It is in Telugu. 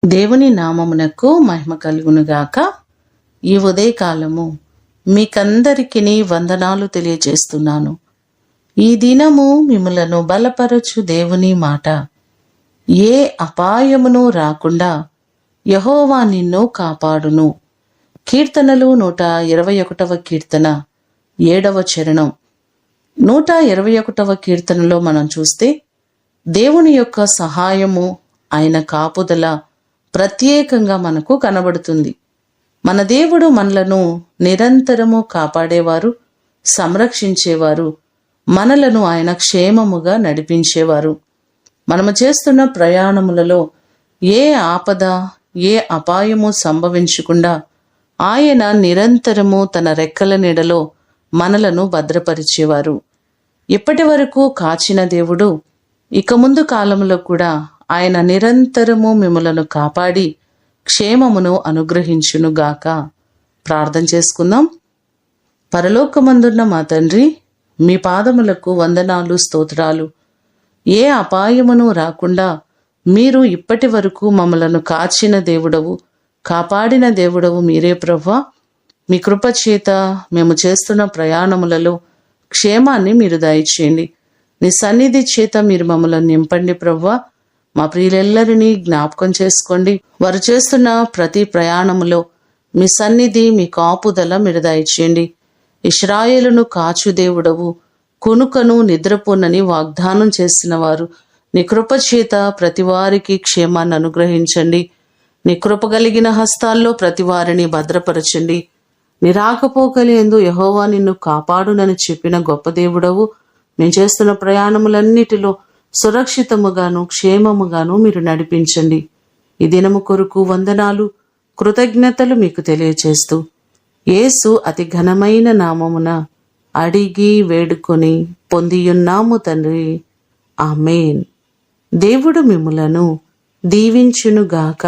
దేవుని నామమునకు మహిమ కలుగునుగాక. ఈ ఉదయకాలము మీకందరికీ వందనాలు తెలియజేస్తున్నాను. ఈ దినము మిమ్ములను బలపరచు దేవుని మాట. ఏ అపాయమును రాకుండా యెహోవా నిన్ను కాపాడును. కీర్తనలు 121వ కీర్తన 7వ చరణం. 121వ కీర్తనలో మనం చూస్తే దేవుని యొక్క సహాయము, ఆయన కాపుదల ప్రత్యేకంగా మనకు కనబడుతుంది. మన దేవుడు మనలను నిరంతరము కాపాడేవారు, సంరక్షించేవారు, మనలను ఆయన క్షేమముగా నడిపించేవారు. మనము చేస్తున్న ప్రయాణములలో ఏ ఆపద, ఏ అపాయము సంభవించకుండా ఆయన నిరంతరము తన రెక్కల నీడలో మనలను భద్రపరిచేవారు. ఇప్పటి వరకు కాచిన దేవుడు ఇక ముందు కాలంలో కూడా ఆయన నిరంతరము మిమ్ములను కాపాడి క్షేమమును అనుగ్రహించునుగాక. ప్రార్థన చేసుకుందాం. పరలోకమందున్న మా తండ్రి, మీ పాదములకు వందనాలు, స్తోత్రాలు. ఏ అపాయమును రాకుండా మీరు ఇప్పటి వరకు మమ్మలను కాచిన దేవుడవు, కాపాడిన దేవుడవు మీరే ప్రభువా. మీ కృప చేత మేము చేస్తున్న ప్రయాణములలో క్షేమాన్ని మీరు దయచేయండి. నీ సన్నిధి చేత మీరు మమ్మల్ని నింపండి ప్రభువా. మా ప్రియులెల్లరినీ జ్ఞాపకం చేసుకోండి. వారు చేస్తున్న ప్రతి ప్రయాణములో మీ సన్నిధి, మీ కాపుదల మీరు దయచేయండి. ఇశ్రాయేలును కాచు దేవుడవు, కునుకను నిద్రపోనని వాగ్దానం చేసిన వారు నీ కృప చేత ప్రతి వారికి క్షేమాన్ని అనుగ్రహించండి. నీ కృప కలిగిన హస్తాల్లో ప్రతి వారిని భద్రపరచండి. నీ రాకపోకలేందు యెహోవా నిన్ను కాపాడునని చెప్పిన గొప్ప దేవుడవు. మేము చేస్తున్న ప్రయాణములన్నిటిలో సురక్షితముగాను క్షేమముగాను మీరు నడిపించండి. ఈ దినము కొరకు వందనాలు, కృతజ్ఞతలు మీకు తెలియచేస్తూ యేసు అతి ఘనమైన నామమున అడిగి వేడుకొని పొందియున్నాము తండ్రి, ఆమేన్. దేవుడు మిమ్ములను దీవించునుగాక.